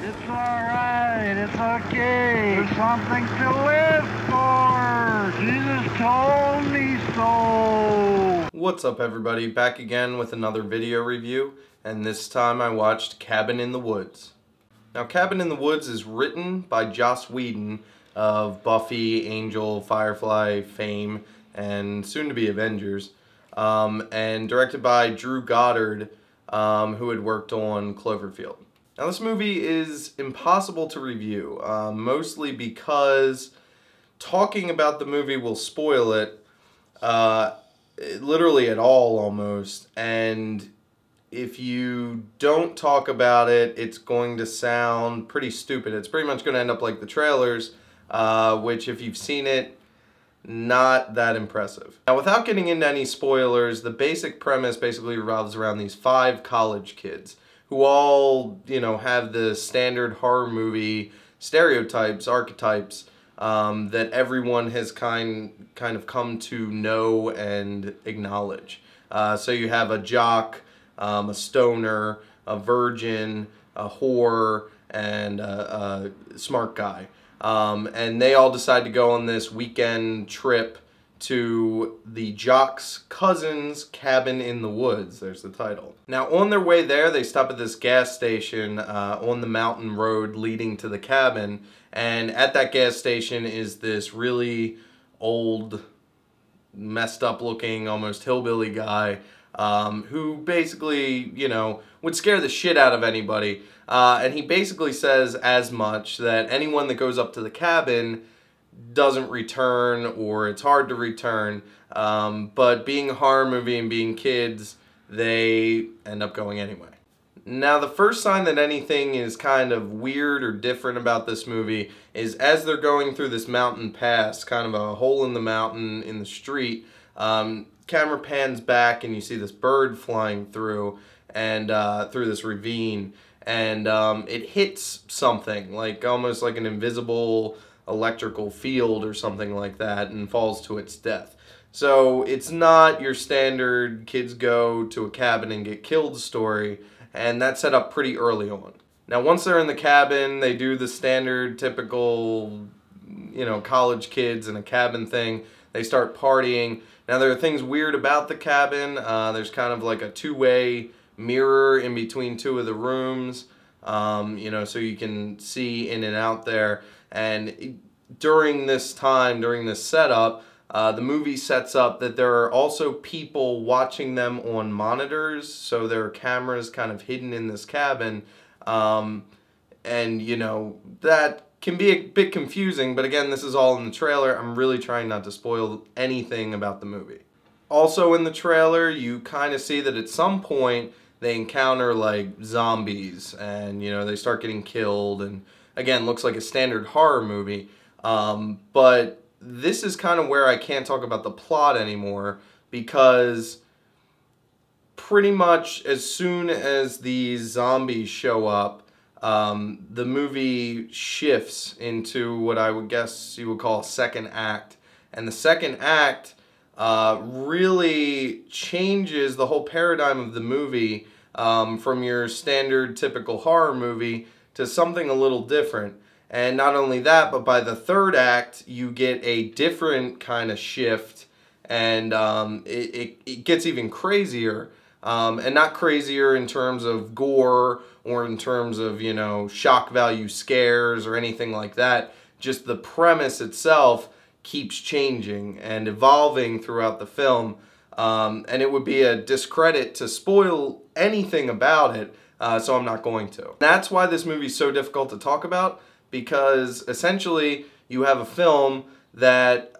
It's alright, it's okay. There's something to live for. Jesus told me so. What's up, everybody? Back again with another video review, and this time I watched Cabin in the Woods. Now, Cabin in the Woods is written by Joss Whedon of Buffy, Angel, Firefly fame, and soon-to-be Avengers, and directed by Drew Goddard, who had worked on Cloverfield. Now, this movie is impossible to review, mostly because talking about the movie will spoil it, literally at all, almost, and if you don't talk about it, it's going to sound pretty stupid. It's pretty much going to end up like the trailers, which, if you've seen it, not that impressive. Now, without getting into any spoilers, the basic premise basically revolves around these 5 college kids who all, have the standard horror movie stereotypes, archetypes, that everyone has kind of come to know and acknowledge. So you have a jock, a stoner, a virgin, a whore, and a smart guy. And they all decide to go on this weekend trip to the jock's cousin's cabin in the woods. There's the title. Now, on their way there, they stop at this gas station on the mountain road leading to the cabin. And at that gas station is this really old, messed up looking, almost hillbilly guy who basically, would scare the shit out of anybody. And he basically says as much, that anyone that goes up to the cabin doesn't return, or it's hard to return. But being a horror movie and being kids, they end up going anyway. Now, the first sign that anything is kind of weird or different about this movie is as they're going through this mountain pass, kind of a hole in the mountain in the street, camera pans back and you see this bird flying through and through this ravine, and it hits something, like almost like an invisible electrical field or something like that, and falls to its death. So it's not your standard kids go to a cabin and get killed story, and that's set up pretty early on. Now, once they're in the cabin, they do the standard, typical, college kids in a cabin thing. They start partying. Now, there are things weird about the cabin. There's kind of like a two-way mirror in between 2 of the rooms, so you can see in and out there. And during this time, during this setup, the movie sets up that there are also people watching them on monitors, so there are cameras kind of hidden in this cabin, and that can be a bit confusing, but again, this is all in the trailer. I'm really trying not to spoil anything about the movie. Also in the trailer, you kind of see that at some point they encounter like zombies, and they start getting killed, and again, looks like a standard horror movie, but this is kind of where I can't talk about the plot anymore, because pretty much as soon as these zombies show up, the movie shifts into what I would guess you would call a second act. And the second act really changes the whole paradigm of the movie, from your standard typical horror movie to something a little different. And not only that, but by the third act, you get a different kind of shift, and it gets even crazier. And not crazier in terms of gore or in terms of, shock value scares or anything like that. Just the premise itself keeps changing and evolving throughout the film. And it would be a discredit to spoil anything about it, so I'm not going to. That's why this movie is so difficult to talk about, because essentially you have a film that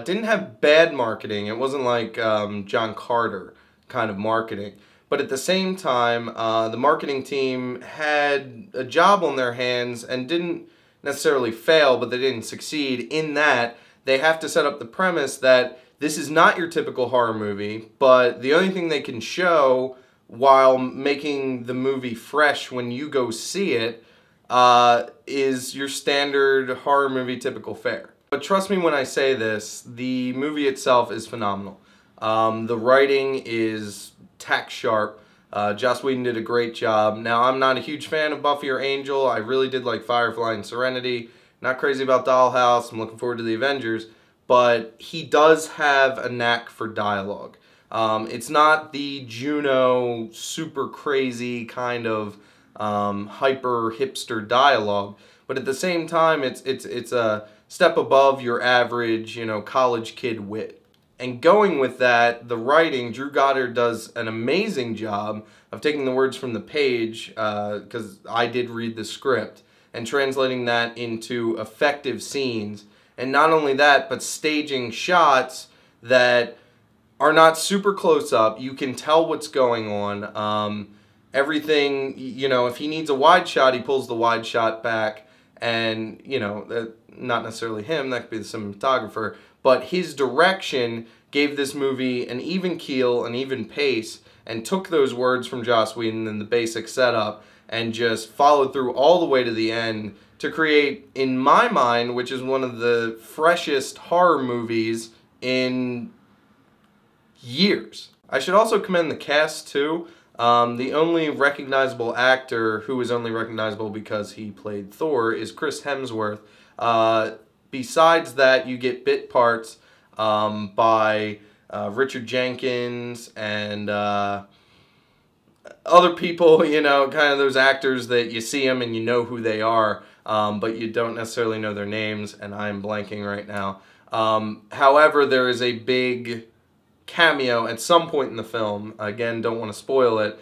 didn't have bad marketing. It wasn't like John Carter kind of marketing. But at the same time, the marketing team had a job on their hands and didn't necessarily fail, but they didn't succeed in that they have to set up the premise that this is not your typical horror movie, but the only thing they can show while making the movie fresh when you go see it is your standard horror movie typical fare. But trust me when I say this, the movie itself is phenomenal. The writing is tack sharp. Joss Whedon did a great job. Now, I'm not a huge fan of Buffy or Angel. I really did like Firefly and Serenity. Not crazy about Dollhouse. I'm looking forward to the Avengers. But he does have a knack for dialogue. It's not the Juno super crazy kind of hyper hipster dialogue, but at the same time, it's a step above your average, college kid wit. And going with that, the writing, Drew Goddard does an amazing job of taking the words from the page, because I did read the script, and translating that into effective scenes. And not only that, but staging shots that are not super close up. You can tell what's going on. Everything, if he needs a wide shot, he pulls the wide shot back. And, not necessarily him, that could be the cinematographer, but his direction gave this movie an even keel, an even pace, and took those words from Joss Whedon and the basic setup and just followed through all the way to the end to create, in my mind, which is one of the freshest horror movies in years. I should also commend the cast too. The only recognizable actor who is only recognizable because he played Thor is Chris Hemsworth. Besides that, you get bit parts by Richard Jenkins and other people, kind of those actors that you see them and you know who they are, but you don't necessarily know their names, and I'm blanking right now. However, there is a big cameo at some point in the film. Again, don't want to spoil it,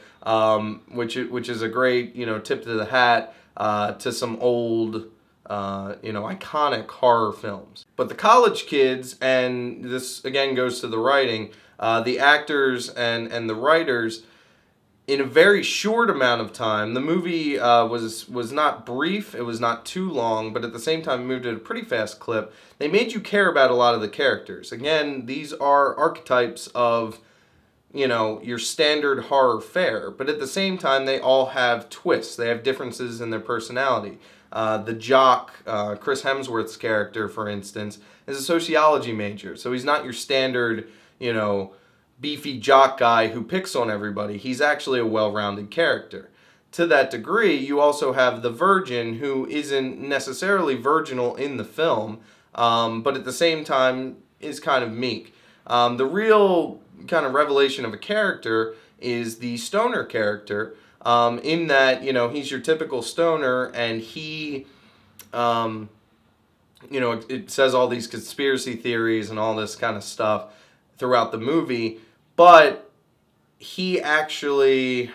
which is a great, tip to the hat to some old, iconic horror films. But the college kids, and this again goes to the writing, the actors and the writers, in a very short amount of time, the movie was not brief, it was not too long, but at the same time moved at a pretty fast clip. They made you care about a lot of the characters. Again, these are archetypes of, your standard horror fare, but at the same time, they all have twists. They have differences in their personality. The jock, Chris Hemsworth's character, for instance, is a sociology major, so he's not your standard, beefy jock guy who picks on everybody. He's actually a well-rounded character. To that degree, you also have the virgin, who isn't necessarily virginal in the film, but at the same time is kind of meek. The real kind of revelation of a character is the stoner character, in that, he's your typical stoner, and he, it says all these conspiracy theories and all this kind of stuff throughout the movie, but he actually,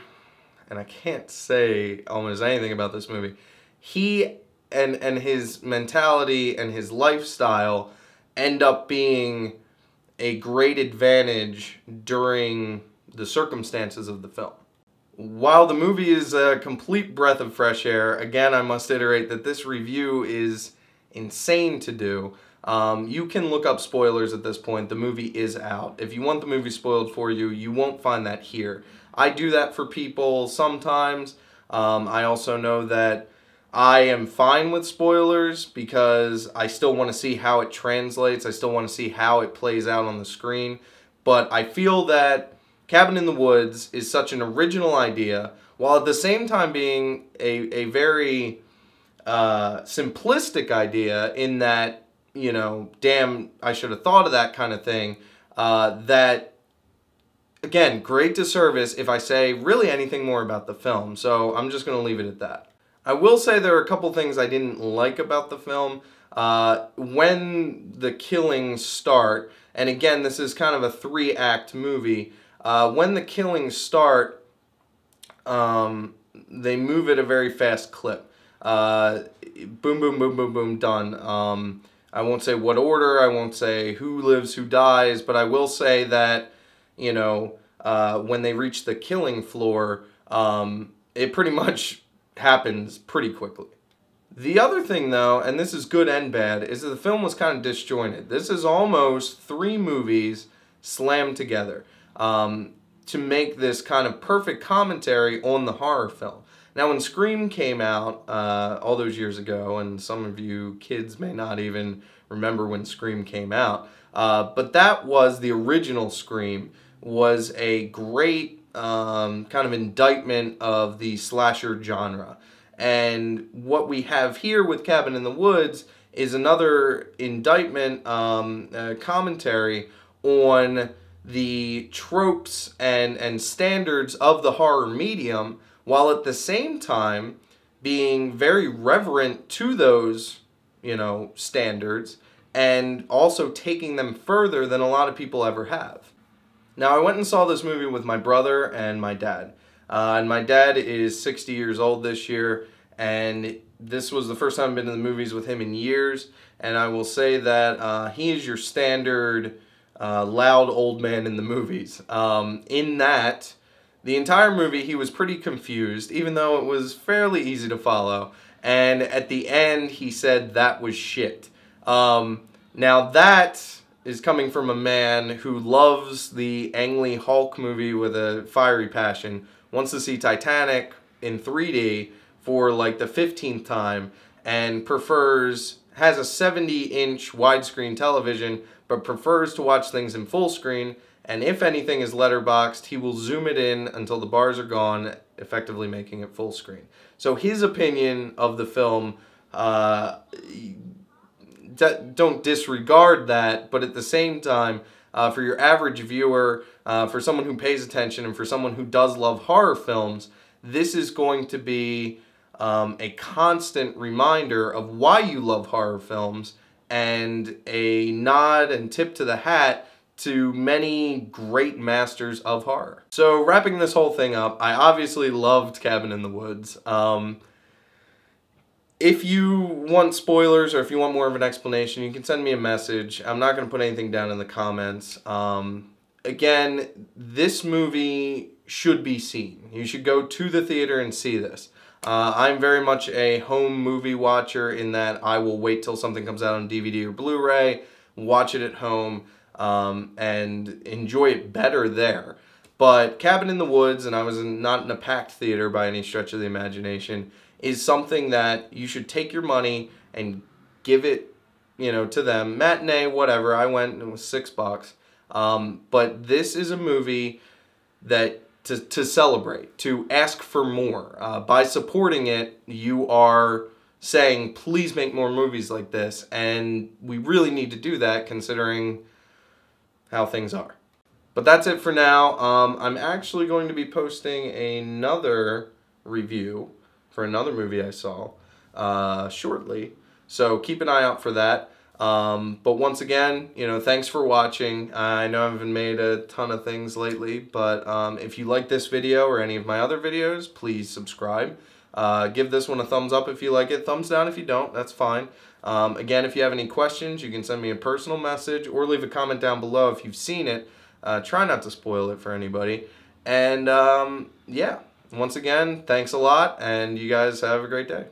and I can't say almost anything about this movie, he and his mentality and his lifestyle end up being a great advantage during the circumstances of the film. While the movie is a complete breath of fresh air, again, I must iterate that this review is insane to do. You can look up spoilers at this point. The movie is out. If you want the movie spoiled for you, you won't find that here. I do that for people sometimes. I also know that I am fine with spoilers because I still want to see how it translates. I still want to see how it plays out on the screen. But I feel that Cabin in the Woods is such an original idea, while at the same time being a very simplistic idea in that, damn, I should have thought of that kind of thing, that, again, great disservice if I say really anything more about the film, so I'm just going to leave it at that. I will say there are a couple things I didn't like about the film. When the killings start, and again, this is kind of a 3-act movie, when the killings start, they move at a very fast clip. Boom, boom, boom, boom, boom, done. I won't say what order, I won't say who lives, who dies, but I will say that, when they reach the killing floor, it pretty much happens pretty quickly. The other thing, though, and this is good and bad, is that the film was kind of disjointed. This is almost 3 movies slammed together to make this kind of perfect commentary on the horror film. Now, when Scream came out all those years ago, and some of you kids may not even remember when Scream came out, but that was the original Scream, was a great kind of indictment of the slasher genre. And what we have here with Cabin in the Woods is another indictment, commentary on the tropes and standards of the horror medium, while at the same time being very reverent to those, standards, and also taking them further than a lot of people ever have. Now, I went and saw this movie with my brother and my dad. And my dad is 60 years old this year, and this was the first time I've been to the movies with him in years. And I will say that he is your standard loud old man in the movies. In that, the entire movie he was pretty confused, even though it was fairly easy to follow. And at the end, he said that was shit. Now that is coming from a man who loves the Ang Lee Hulk movie with a fiery passion, wants to see Titanic in 3D for like the 15th time, and has a 70-inch widescreen television, but prefers to watch things in full screen, and if anything is letterboxed, he will zoom it in until the bars are gone, effectively making it full screen. So his opinion of the film, don't disregard that, but at the same time, for your average viewer, for someone who pays attention, and for someone who does love horror films, this is going to be a constant reminder of why you love horror films, and a nod and tip to the hat to many great masters of horror. So wrapping this whole thing up, I obviously loved Cabin in the Woods. If you want spoilers, or if you want more of an explanation, you can send me a message. I'm not going to put anything down in the comments. Again, this movie should be seen. You should go to the theater and see this. I'm very much a home movie watcher in that I will wait till something comes out on DVD or Blu-ray, watch it at home, and enjoy it better there. But Cabin in the Woods, and I was not in a packed theater by any stretch of the imagination, is something that you should take your money and give it, to them. Matinee, whatever. I went, it was $6. But this is a movie that to celebrate, to ask for more. By supporting it, you are saying, please make more movies like this, and we really need to do that considering how things are. But that's it for now. I'm actually going to be posting another review for another movie I saw shortly, so keep an eye out for that. But once again, thanks for watching. I know I haven't made a ton of things lately, but if you like this video or any of my other videos, please subscribe. Give this one a thumbs up if you like it, thumbs down if you don't, that's fine. Again, if you have any questions, you can send me a personal message or leave a comment down below if you've seen it. Try not to spoil it for anybody. And yeah, once again, thanks a lot, and you guys have a great day.